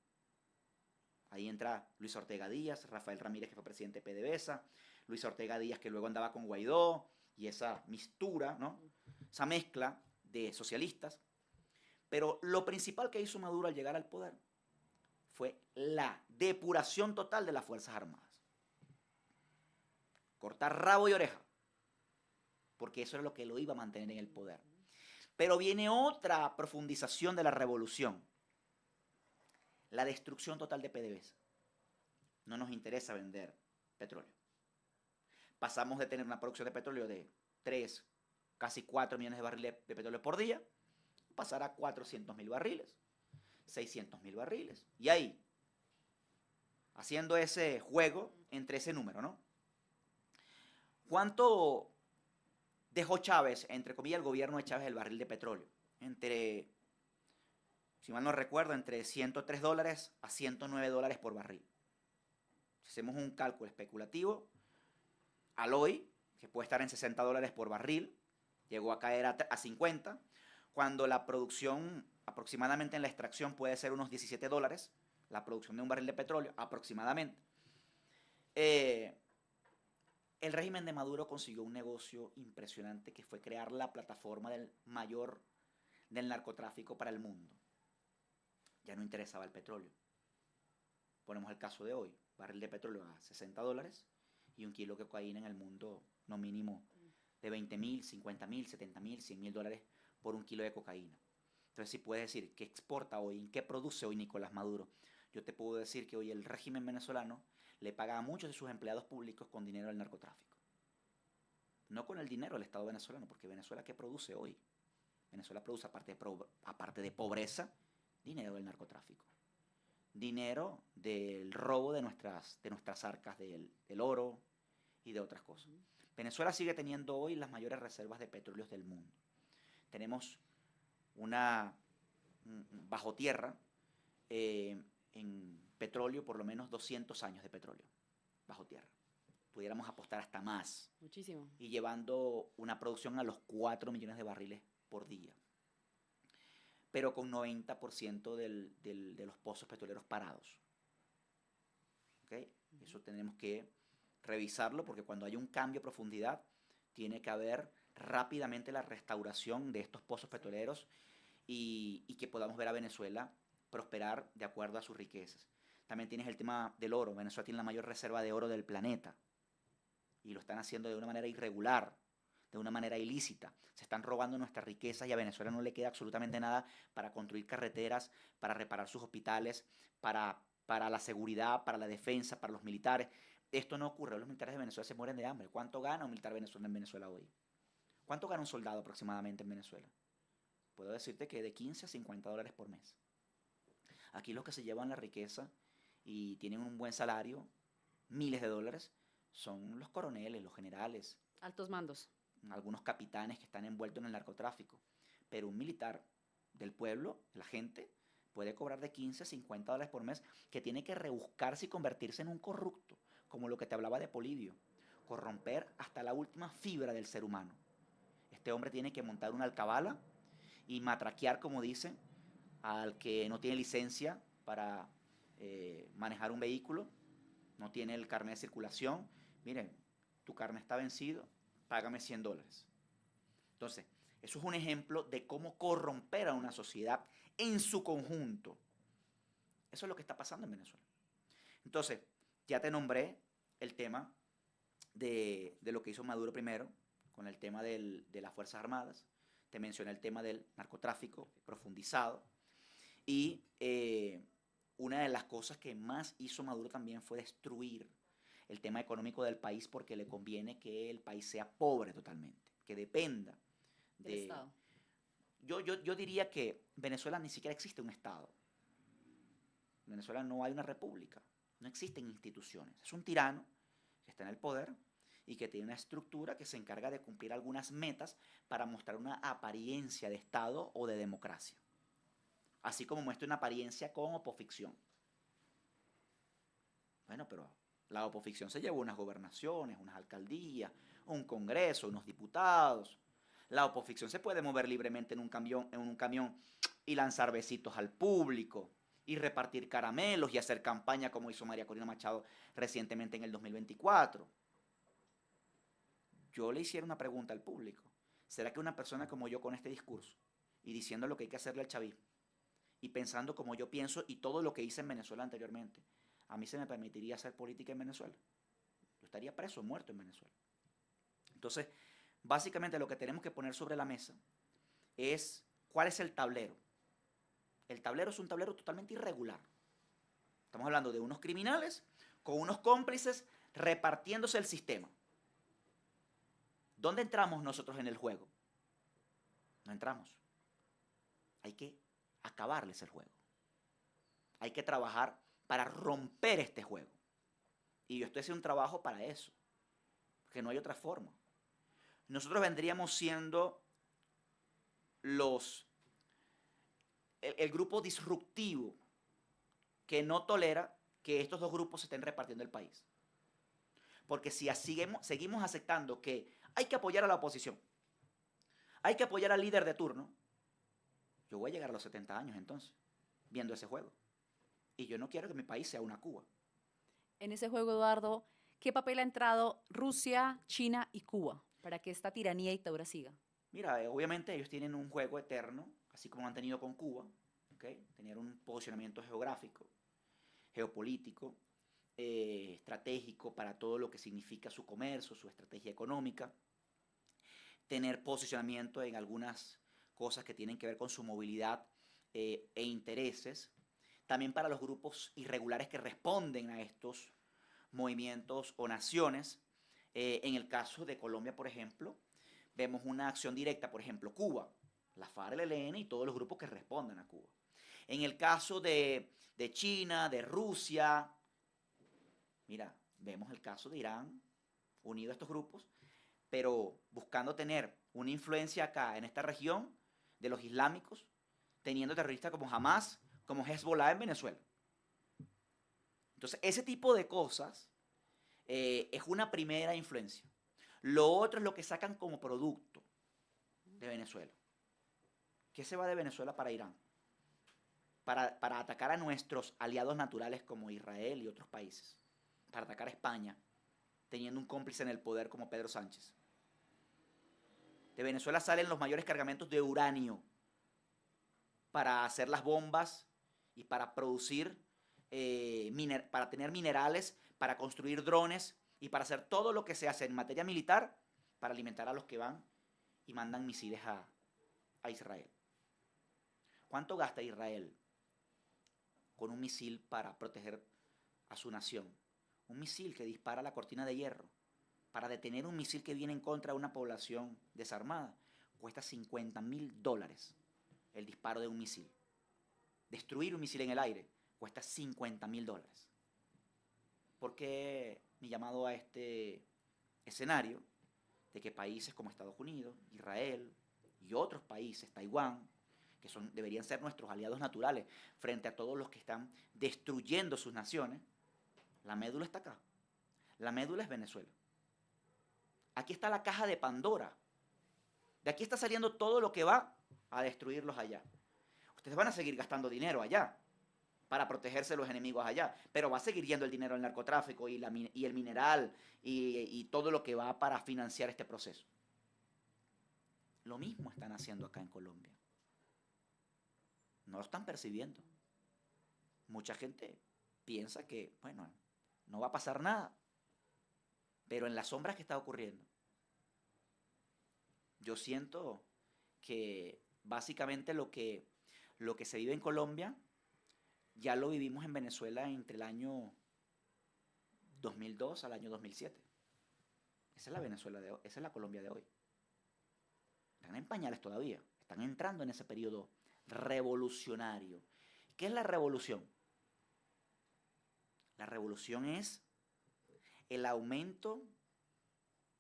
Ahí entra Luis Ortega Díaz, Rafael Ramírez, que fue presidente de PDVSA, Luis Ortega Díaz, que luego andaba con Guaidó, y esa mistura, ¿no? Esa mezcla de socialistas. Pero lo principal que hizo Maduro al llegar al poder fue la depuración total de las Fuerzas Armadas. Cortar rabo y oreja, porque eso era lo que lo iba a mantener en el poder. Pero viene otra profundización de la revolución. La destrucción total de PDVSA. No nos interesa vender petróleo. Pasamos de tener una producción de petróleo de 3, casi 4 millones de barriles de petróleo por día, pasar a 400.000 barriles, 600.000 barriles. Y ahí, haciendo ese juego entre ese número, ¿no? ¿Cuánto dejó Chávez, entre comillas, el gobierno de Chávez, el barril de petróleo? Si mal no recuerdo, entre $103 a $109 por barril. Si hacemos un cálculo especulativo, al hoy, que puede estar en $60 por barril, llegó a caer a 50, cuando la producción aproximadamente en la extracción puede ser unos $17, la producción de un barril de petróleo, aproximadamente. El régimen de Maduro consiguió un negocio impresionante que fue crear la plataforma del narcotráfico para el mundo. Ya no interesaba el petróleo. Ponemos el caso de hoy, barril de petróleo a $60 y un kilo de cocaína en el mundo no mínimo de $20,000, $50,000, $70,000, $100,000 por un kilo de cocaína. Entonces, si puedes decir qué exporta hoy, en qué produce hoy Nicolás Maduro, yo te puedo decir que hoy el régimen venezolano le paga a muchos de sus empleados públicos con dinero del narcotráfico. No con el dinero del Estado venezolano, porque Venezuela, ¿qué produce hoy? Venezuela produce, aparte de pobreza, dinero del narcotráfico. Dinero del robo de nuestras arcas del oro y de otras cosas. Venezuela sigue teniendo hoy las mayores reservas de petróleos del mundo. Tenemos bajo tierra en petróleo por lo menos 200 años de petróleo bajo tierra. Pudiéramos apostar hasta más. Muchísimo. Y llevando una producción a los 4 millones de barriles por día. Pero con 90% de los pozos petroleros parados. ¿Okay? Eso tenemos que revisarlo porque cuando hay un cambio a profundidad, tiene que haber rápidamente la restauración de estos pozos petroleros y que podamos ver a Venezuela prosperar de acuerdo a sus riquezas. También tienes el tema del oro. Venezuela tiene la mayor reserva de oro del planeta y lo están haciendo de una manera irregular, de una manera ilícita. Se están robando nuestras riquezas y a Venezuela no le queda absolutamente nada para construir carreteras, para reparar sus hospitales, para la seguridad, para la defensa, para los militares. Esto no ocurre. Los militares de Venezuela se mueren de hambre. ¿Cuánto gana un militar venezolano en Venezuela hoy? ¿Cuánto gana un soldado aproximadamente en Venezuela? Puedo decirte que de 15 a $50 por mes. Aquí los que se llevan la riqueza y tienen un buen salario, miles de dólares, son los coroneles, los generales. Altos mandos. Algunos capitanes que están envueltos en el narcotráfico. Pero un militar del pueblo, la gente, puede cobrar de 15 a $50 por mes, que tiene que rebuscarse y convertirse en un corrupto, como lo que te hablaba de Polibio. Corromper hasta la última fibra del ser humano. Este hombre tiene que montar una alcabala y matraquear, como dicen, al que no tiene licencia para manejar un vehículo, no tiene el carnet de circulación. Miren, tu carnet está vencido, págame $100. Entonces, eso es un ejemplo de cómo corromper a una sociedad en su conjunto. Eso es lo que está pasando en Venezuela. Entonces, ya te nombré el tema de lo que hizo Maduro primero, con el tema de las Fuerzas Armadas. Te mencioné el tema del narcotráfico profundizado. Y una de las cosas que más hizo Maduro también fue destruir el tema económico del país porque le conviene que el país sea pobre totalmente, que dependa del Estado. Yo diría que Venezuela ni siquiera existe un Estado. En Venezuela no hay una república, no existen instituciones. Es un tirano que está en el poder y que tiene una estructura que se encarga de cumplir algunas metas para mostrar una apariencia de Estado o de democracia. Así como muestra una apariencia con opoficción. Bueno, pero la opoficción se llevó unas gobernaciones, unas alcaldías, un congreso, unos diputados. La oposición se puede mover libremente en un camión y lanzar besitos al público y repartir caramelos y hacer campaña como hizo María Corina Machado recientemente en el 2024. Yo le hiciera una pregunta al público. ¿Será que una persona como yo con este discurso y diciendo lo que hay que hacerle al chavismo y pensando como yo pienso y todo lo que hice en Venezuela anteriormente, a mí se me permitiría hacer política en Venezuela? Yo estaría preso, muerto en Venezuela. Entonces, básicamente lo que tenemos que poner sobre la mesa es cuál es el tablero. El tablero es un tablero totalmente irregular. Estamos hablando de unos criminales con unos cómplices repartiéndose el sistema. ¿Dónde entramos nosotros en el juego? No entramos. Hay que acabarles el juego. Hay que trabajar para romper este juego. Y yo estoy haciendo un trabajo para eso. Porque no hay otra forma. Nosotros vendríamos siendo el grupo disruptivo que no tolera que estos dos grupos se estén repartiendo el país. Porque si seguimos aceptando que hay que apoyar a la oposición, hay que apoyar al líder de turno, Yo voy a llegar a los 70 años entonces, viendo ese juego. Y yo no quiero que mi país sea una Cuba. En ese juego, Eduardo, ¿qué papel ha entrado Rusia, China y Cuba para que esta tiranía y dictadura siga? Mira, obviamente ellos tienen un juego eterno, así como lo han tenido con Cuba, ¿ok? Tenían un posicionamiento geográfico, geopolítico, estratégico para todo lo que significa su comercio, su estrategia económica, tener posicionamiento en algunas cosas que tienen que ver con su movilidad e intereses, también para los grupos irregulares que responden a estos movimientos o naciones. En el caso de Colombia, por ejemplo, vemos una acción directa, por ejemplo, Cuba, la FARC, el ELN y todos los grupos que responden a Cuba. En el caso de China, de Rusia, mira, vemos el caso de Irán unido a estos grupos, pero buscando tener una influencia acá en esta región de los islámicos, teniendo terroristas como Hamas, como Hezbollah en Venezuela. Entonces, ese tipo de cosas es una primera influencia. Lo otro es lo que sacan como producto de Venezuela. ¿Qué se va de Venezuela para Irán? Para atacar a nuestros aliados naturales como Israel y otros países. Para atacar a España, teniendo un cómplice en el poder como Pedro Sánchez. De Venezuela salen los mayores cargamentos de uranio para hacer las bombas y para producir, para tener minerales, para construir drones y para hacer todo lo que se hace en materia militar para alimentar a los que van y mandan misiles a Israel. ¿Cuánto gasta Israel con un misil para proteger a su nación? Un misil que dispara la cortina de hierro. Para detener un misil que viene en contra de una población desarmada, cuesta $50.000 el disparo de un misil. Destruir un misil en el aire cuesta $50.000. ¿Por qué mi llamado a este escenario de que países como Estados Unidos, Israel y otros países, Taiwán, que deberían ser nuestros aliados naturales frente a todos los que están destruyendo sus naciones, la médula está acá. La médula es Venezuela. Aquí está la caja de Pandora. De aquí está saliendo todo lo que va a destruirlos allá. Ustedes van a seguir gastando dinero allá para protegerse de los enemigos allá, pero va a seguir yendo el dinero al narcotráfico y el mineral y todo lo que va para financiar este proceso. Lo mismo están haciendo acá en Colombia. No lo están percibiendo. Mucha gente piensa que, bueno, no va a pasar nada, pero en las sombras que está ocurriendo, yo siento que básicamente lo que se vive en Colombia ya lo vivimos en Venezuela entre el año 2002 al año 2007. Esa es la Venezuela de hoy, esa es la Colombia de hoy. Están en pañales todavía, están entrando en ese periodo revolucionario. ¿Qué es la revolución? La revolución es el aumento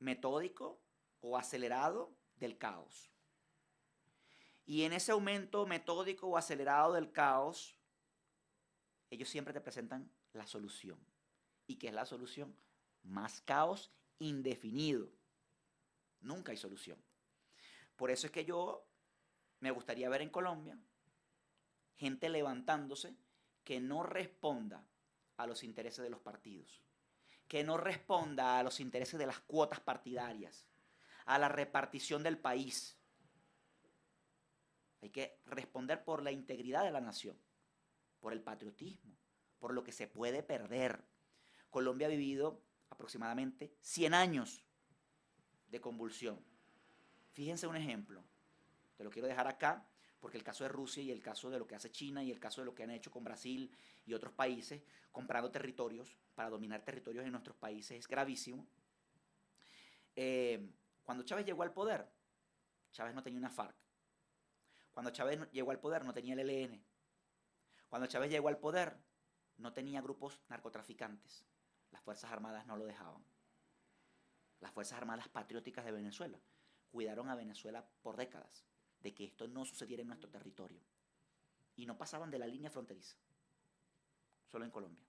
metódico o acelerado del caos. Y en ese aumento metódico o acelerado del caos, ellos siempre te presentan la solución. ¿Y qué es la solución? Más caos indefinido. Nunca hay solución. Por eso es que yo me gustaría ver en Colombia gente levantándose que no responda a los intereses de los partidos, que no responda a los intereses de las cuotas partidarias, a la repartición del país. Hay que responder por la integridad de la nación, por el patriotismo, por lo que se puede perder. Colombia ha vivido aproximadamente 100 años de convulsión. Fíjense un ejemplo, te lo quiero dejar acá, porque el caso de Rusia y el caso de lo que hace China y el caso de lo que han hecho con Brasil y otros países, comprando territorios para dominar territorios en nuestros países, es gravísimo. Cuando Chávez llegó al poder, Chávez no tenía una FARC. Cuando Chávez llegó al poder, no tenía el ELN. Cuando Chávez llegó al poder, no tenía grupos narcotraficantes. Las Fuerzas Armadas no lo dejaban. Las Fuerzas Armadas patrióticas de Venezuela cuidaron a Venezuela por décadas de que esto no sucediera en nuestro territorio. Y no pasaban de la línea fronteriza, solo en Colombia.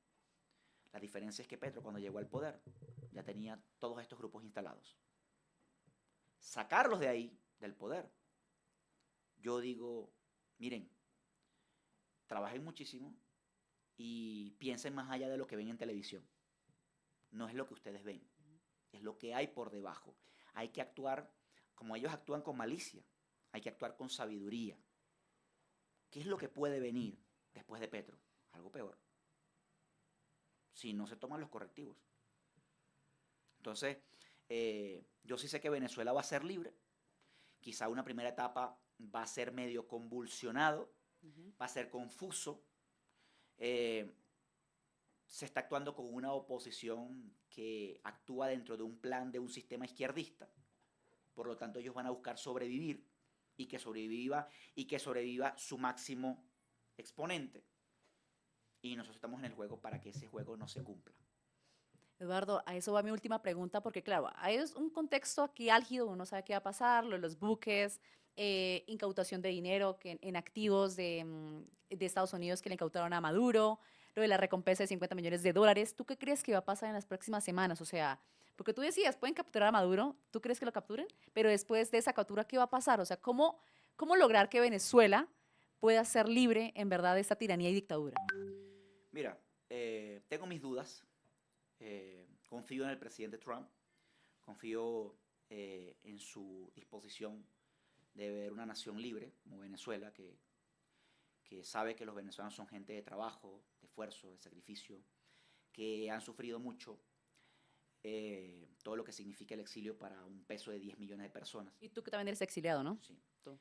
La diferencia es que Petro, cuando llegó al poder, ya tenía todos estos grupos instalados. Sacarlos de ahí, del poder, yo digo, miren, trabajen muchísimo y piensen más allá de lo que ven en televisión. No es lo que ustedes ven, es lo que hay por debajo. Hay que actuar como ellos actúan con malicia, hay que actuar con sabiduría. ¿Qué es lo que puede venir después de Petro? Algo peor, si no se toman los correctivos. Entonces, yo sí sé que Venezuela va a ser libre. Quizá una primera etapa va a ser medio convulsionado, va a ser confuso. Se está actuando con una oposición que actúa dentro de un plan de un sistema izquierdista. Por lo tanto, ellos van a buscar sobrevivir y que sobreviva su máximo exponente. Y nosotros estamos en el juego para que ese juego no se cumpla. Eduardo, a eso va mi última pregunta, porque claro, hay un contexto aquí álgido, uno sabe qué va a pasar, lo de los buques, incautación de dinero en activos de Estados Unidos que le incautaron a Maduro, lo de la recompensa de $50 millones. ¿Tú qué crees que va a pasar en las próximas semanas? O sea, porque tú decías, pueden capturar a Maduro, ¿tú crees que lo capturen? Pero después de esa captura, ¿qué va a pasar? O sea, ¿cómo lograr que Venezuela pueda ser libre en verdad de esta tiranía y dictadura? Mira, tengo mis dudas. Confío en el presidente Trump, confío en su disposición de ver una nación libre como Venezuela, que sabe que los venezolanos son gente de trabajo, de esfuerzo, de sacrificio, que han sufrido mucho todo lo que significa el exilio para un peso de 10 millones de personas. Y tú que también eres exiliado, ¿no? Sí. Tú.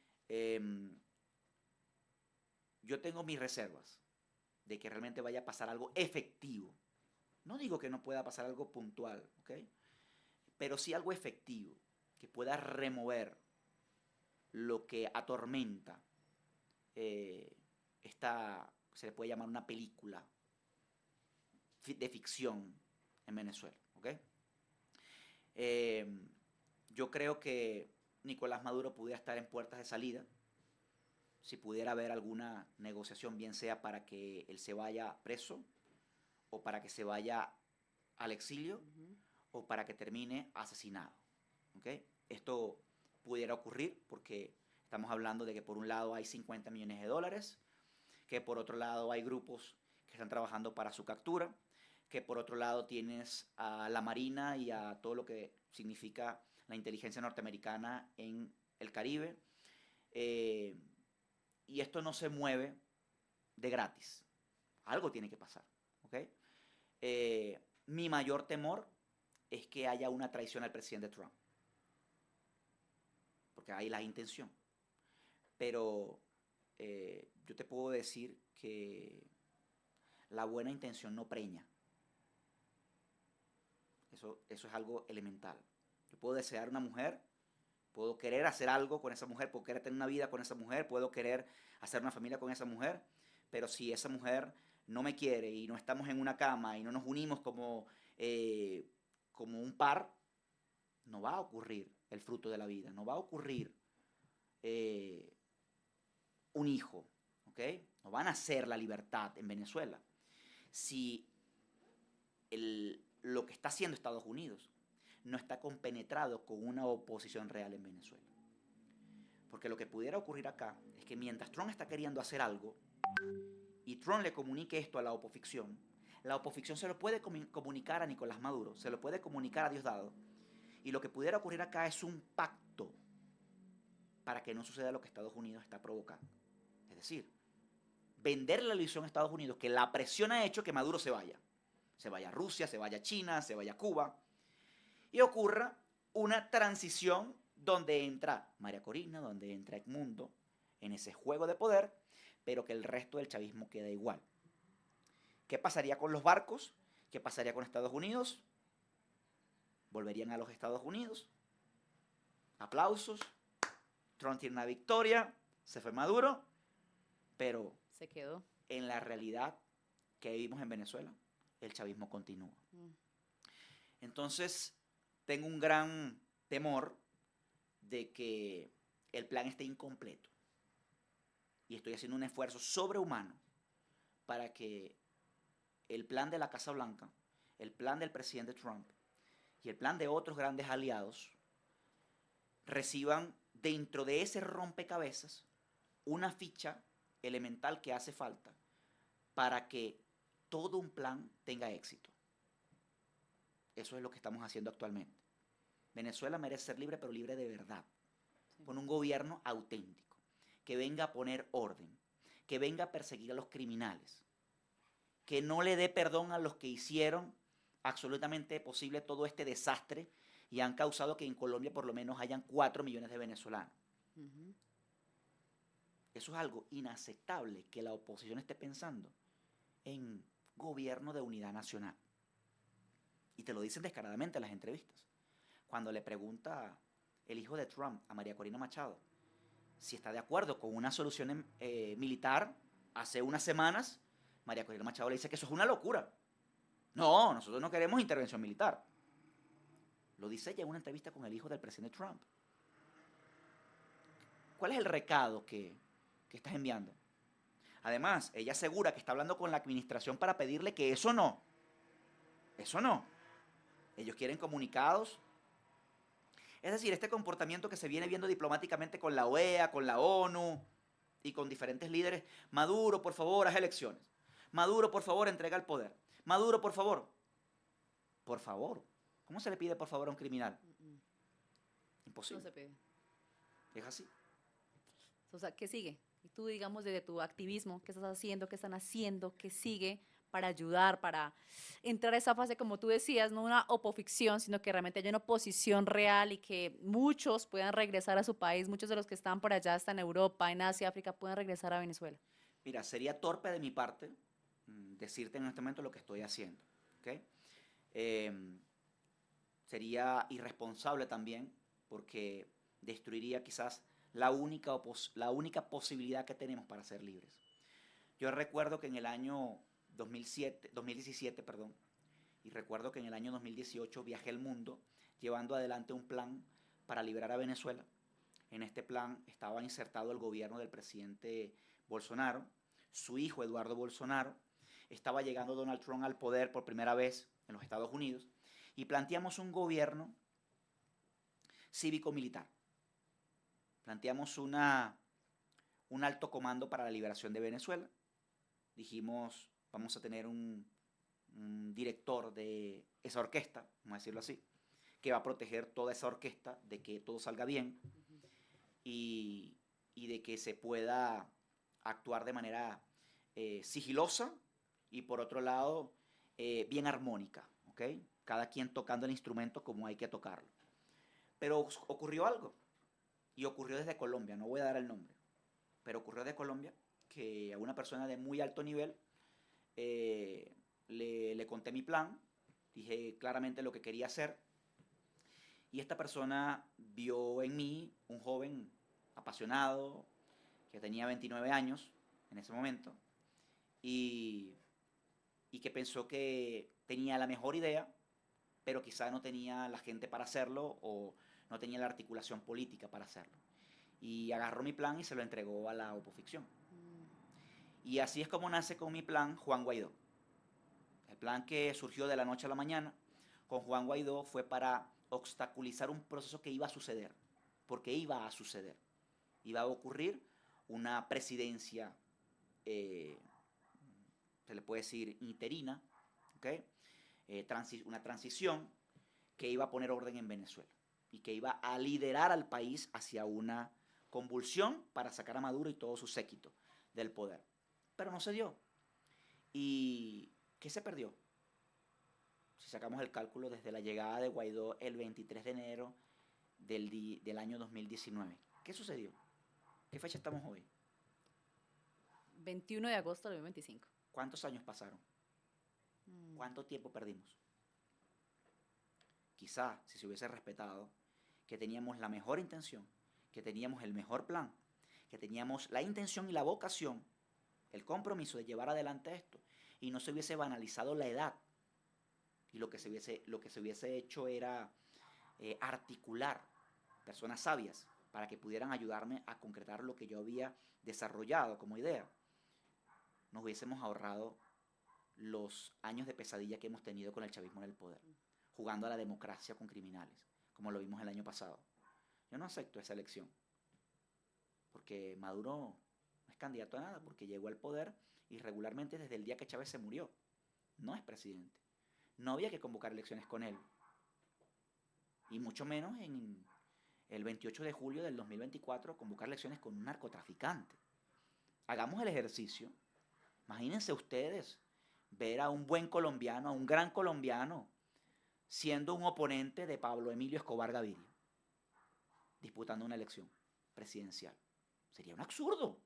Yo tengo mis reservas de que realmente vaya a pasar algo efectivo. No digo que no pueda pasar algo puntual, ¿ok? Pero sí algo efectivo, que pueda remover lo que atormenta se le puede llamar una película de ficción en Venezuela, ¿ok? Yo creo que Nicolás Maduro pudiera estar en puertas de salida, si pudiera haber alguna negociación, bien sea para que él se vaya preso, o para que se vaya al exilio, o para que termine asesinado. ¿Okay? Esto pudiera ocurrir porque estamos hablando de que por un lado hay $50 millones, que por otro lado hay grupos que están trabajando para su captura, que por otro lado tienes a la Marina y a todo lo que significa la inteligencia norteamericana en el Caribe. Y esto no se mueve de gratis. Algo tiene que pasar. ¿Okay? Mi mayor temor es que haya una traición al presidente Trump, porque hay la intención. Pero yo te puedo decir que la buena intención no preña. Eso es algo elemental. Yo puedo desear una mujer, puedo querer hacer algo con esa mujer, puedo querer tener una vida con esa mujer, puedo querer hacer una familia con esa mujer, pero si esa mujer no me quiere y no estamos en una cama y no nos unimos como un par, no va a ocurrir el fruto de la vida, no va a ocurrir un hijo, ¿ok? No van a hacer la libertad en Venezuela. Si lo que está haciendo Estados Unidos no está compenetrado con una oposición real en Venezuela. Porque lo que pudiera ocurrir acá es que mientras Trump está queriendo hacer algo y Trump le comunique esto a la oposición se lo puede comunicar a Nicolás Maduro, se lo puede comunicar a Diosdado, y lo que pudiera ocurrir acá es un pacto para que no suceda lo que Estados Unidos está provocando. Es decir, vender la ilusión a Estados Unidos que la presión ha hecho que Maduro se vaya a Rusia, se vaya a China, se vaya a Cuba, y ocurra una transición donde entra María Corina, donde entra Edmundo en ese juego de poder, pero que el resto del chavismo queda igual. ¿Qué pasaría con los barcos? ¿Qué pasaría con Estados Unidos? Volverían a los Estados Unidos. Aplausos. Trump tiene una victoria. Se fue Maduro. Pero se quedó. En la realidad que vivimos en Venezuela, el chavismo continúa. Entonces, tengo un gran temor de que el plan esté incompleto. Y estoy haciendo un esfuerzo sobrehumano para que el plan de la Casa Blanca, el plan del presidente Trump y el plan de otros grandes aliados reciban dentro de ese rompecabezas una ficha elemental que hace falta para que todo un plan tenga éxito. Eso es lo que estamos haciendo actualmente. Venezuela merece ser libre, pero libre de verdad. Sí. Con un gobierno auténtico, que venga a poner orden, que venga a perseguir a los criminales, que no le dé perdón a los que hicieron absolutamente posible todo este desastre y han causado que en Colombia por lo menos hayan 4 millones de venezolanos. Ujú. Eso es algo inaceptable que la oposición esté pensando en gobierno de unidad nacional. Y te lo dicen descaradamente en las entrevistas. Cuando le pregunta el hijo de Trump a María Corina Machado si está de acuerdo con una solución militar, hace unas semanas, María Corina Machado le dice que eso es una locura. No, nosotros no queremos intervención militar. Lo dice ella en una entrevista con el hijo del presidente Trump. ¿Cuál es el recado que estás enviando? Además, ella asegura que está hablando con la administración para pedirle que eso no. Eso no. Ellos quieren comunicados. Es decir, este comportamiento que se viene viendo diplomáticamente con la OEA, con la ONU y con diferentes líderes. Maduro, por favor, haz elecciones. Maduro, por favor, entrega el poder. Maduro, por favor. Por favor. ¿Cómo se le pide por favor a un criminal? No Imposible. se pide. Es así. O sea, ¿qué sigue? Y tú, digamos, desde tu activismo, ¿qué estás haciendo? ¿Qué están haciendo? ¿Qué sigue para ayudar, para entrar a esa fase, como tú decías, no una opoficción, sino que realmente haya una oposición real y que muchos puedan regresar a su país, muchos de los que están por allá, están en Europa, en Asia, África, puedan regresar a Venezuela? Mira, sería torpe de mi parte decirte en este momento lo que estoy haciendo. ¿Okay? Sería irresponsable también porque destruiría quizás la única posibilidad que tenemos para ser libres. Yo recuerdo que en el año 2017, perdón, y recuerdo que en el año 2018 viajé el mundo llevando adelante un plan para liberar a Venezuela. En este plan estaba insertado el gobierno del presidente Bolsonaro, su hijo Eduardo Bolsonaro, estaba llegando Donald Trump al poder por primera vez en los Estados Unidos y planteamos un gobierno cívico-militar. Planteamos un alto comando para la liberación de Venezuela. Dijimos, vamos a tener un director de esa orquesta, vamos a decirlo así, que va a proteger toda esa orquesta de que todo salga bien y de que se pueda actuar de manera sigilosa y por otro lado bien armónica, ¿ok? Cada quien tocando el instrumento como hay que tocarlo. Pero ocurrió algo y ocurrió desde Colombia, no voy a dar el nombre, pero ocurrió desde Colombia que a una persona de muy alto nivel le conté mi plan, dije claramente lo que quería hacer y esta persona vio en mí un joven apasionado que tenía 29 años en ese momento y que pensó que tenía la mejor idea, pero quizá no tenía la gente para hacerlo o no tenía la articulación política para hacerlo. Y agarró mi plan y se lo entregó a la opoficción. Y así es como nace con mi plan Juan Guaidó. El plan que surgió de la noche a la mañana con Juan Guaidó fue para obstaculizar un proceso que iba a suceder, porque iba a suceder. Iba a ocurrir una presidencia, se le puede decir interina, ¿okay? Una transición que iba a poner orden en Venezuela y que iba a liderar al país hacia una convulsión para sacar a Maduro y todo su séquito del poder. Pero no se dio. ¿Y qué se perdió? Si sacamos el cálculo desde la llegada de Guaidó el 23 de enero del año 2019. ¿Qué sucedió? ¿Qué fecha estamos hoy? 21 de agosto de 2025. ¿Cuántos años pasaron? ¿Cuánto tiempo perdimos? Quizá si se hubiese respetado que teníamos la mejor intención, que teníamos el mejor plan, que teníamos la intención y la vocación, el compromiso de llevar adelante esto, y no se hubiese banalizado la edad, y lo que se hubiese hecho era articular personas sabias para que pudieran ayudarme a concretar lo que yo había desarrollado como idea, nos hubiésemos ahorrado los años de pesadilla que hemos tenido con el chavismo en el poder, jugando a la democracia con criminales, como lo vimos el año pasado. Yo no acepto esa elección, porque Maduro No es candidato a nada porque llegó al poder irregularmente desde el día que Chávez se murió. No es presidente. No había que convocar elecciones con él. Y mucho menos en el 28 de julio del 2024 convocar elecciones con un narcotraficante. Hagamos el ejercicio. Imagínense ustedes ver a un buen colombiano, a un gran colombiano, siendo un oponente de Pablo Emilio Escobar Gaviria, disputando una elección presidencial. Sería un absurdo.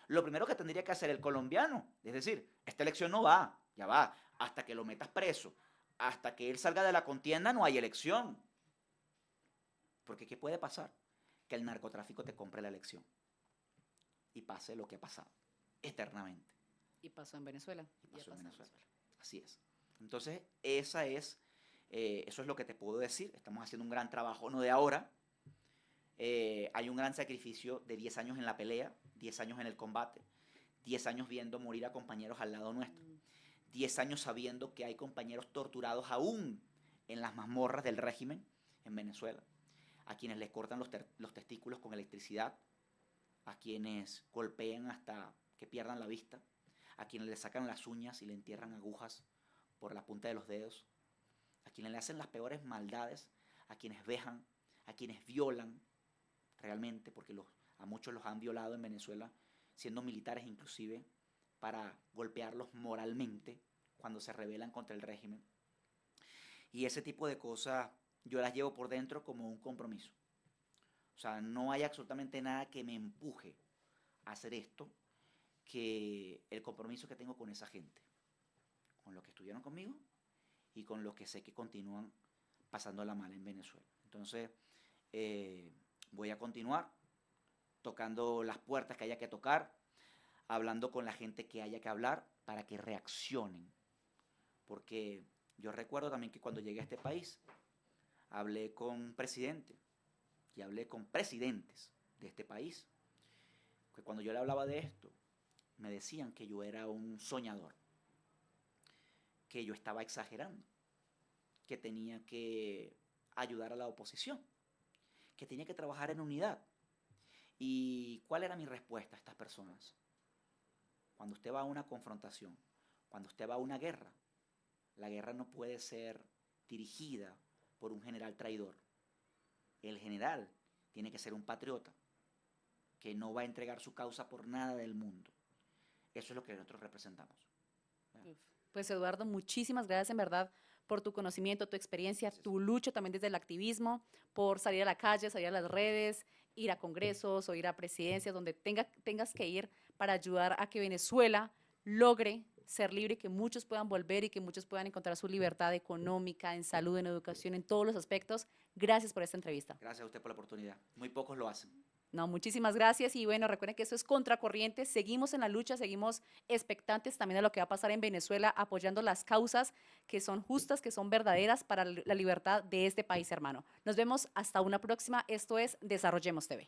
Lo primero que tendría que hacer el colombiano, es decir, esta elección no va, ya va, hasta que lo metas preso, hasta que él salga de la contienda no hay elección. Porque ¿qué puede pasar? Que el narcotráfico te compre la elección y pase lo que ha pasado eternamente. Y pasó en Venezuela. Y pasó en Venezuela. Así es. Entonces, eso es lo que te puedo decir. Estamos haciendo un gran trabajo, no de ahora. Hay un gran sacrificio de 10 años en la pelea, 10 años en el combate, 10 años viendo morir a compañeros al lado nuestro, 10 años sabiendo que hay compañeros torturados aún en las mazmorras del régimen en Venezuela, a quienes les cortan los testículos con electricidad, a quienes golpean hasta que pierdan la vista, a quienes le sacan las uñas y le entierran agujas por la punta de los dedos, a quienes le hacen las peores maldades, a quienes vejan, a quienes violan realmente, porque a muchos los han violado en Venezuela, siendo militares inclusive, para golpearlos moralmente cuando se rebelan contra el régimen. Y ese tipo de cosas yo las llevo por dentro como un compromiso. O sea, no hay absolutamente nada que me empuje a hacer esto que el compromiso que tengo con esa gente, con los que estuvieron conmigo y con los que sé que continúan pasándola mal en Venezuela. Entonces, voy a continuar tocando las puertas que haya que tocar, hablando con la gente que haya que hablar para que reaccionen. Porque yo recuerdo también que cuando llegué a este país, hablé con un presidente y hablé con presidentes de este país, que cuando yo le hablaba de esto, me decían que yo era un soñador, que yo estaba exagerando, que tenía que ayudar a la oposición, que tenía que trabajar en unidad. ¿Y cuál era mi respuesta a estas personas? Cuando usted va a una confrontación, cuando usted va a una guerra, la guerra no puede ser dirigida por un general traidor. El general tiene que ser un patriota que no va a entregar su causa por nada del mundo. Eso es lo que nosotros representamos. Pues Eduardo, muchísimas gracias en verdad por tu conocimiento, tu experiencia, tu lucha también desde el activismo, por salir a la calle, salir a las redes, ir a congresos o ir a presidencias, donde tengas que ir para ayudar a que Venezuela logre ser libre, que muchos puedan volver y que muchos puedan encontrar su libertad económica, en salud, en educación, en todos los aspectos. Gracias por esta entrevista. Gracias a usted por la oportunidad. Muy pocos lo hacen. No, muchísimas gracias y bueno, recuerden que esto es Contracorriente, seguimos en la lucha, seguimos expectantes también de lo que va a pasar en Venezuela, apoyando las causas que son justas, que son verdaderas para la libertad de este país hermano. Nos vemos hasta una próxima, esto es Desarrollemos TV.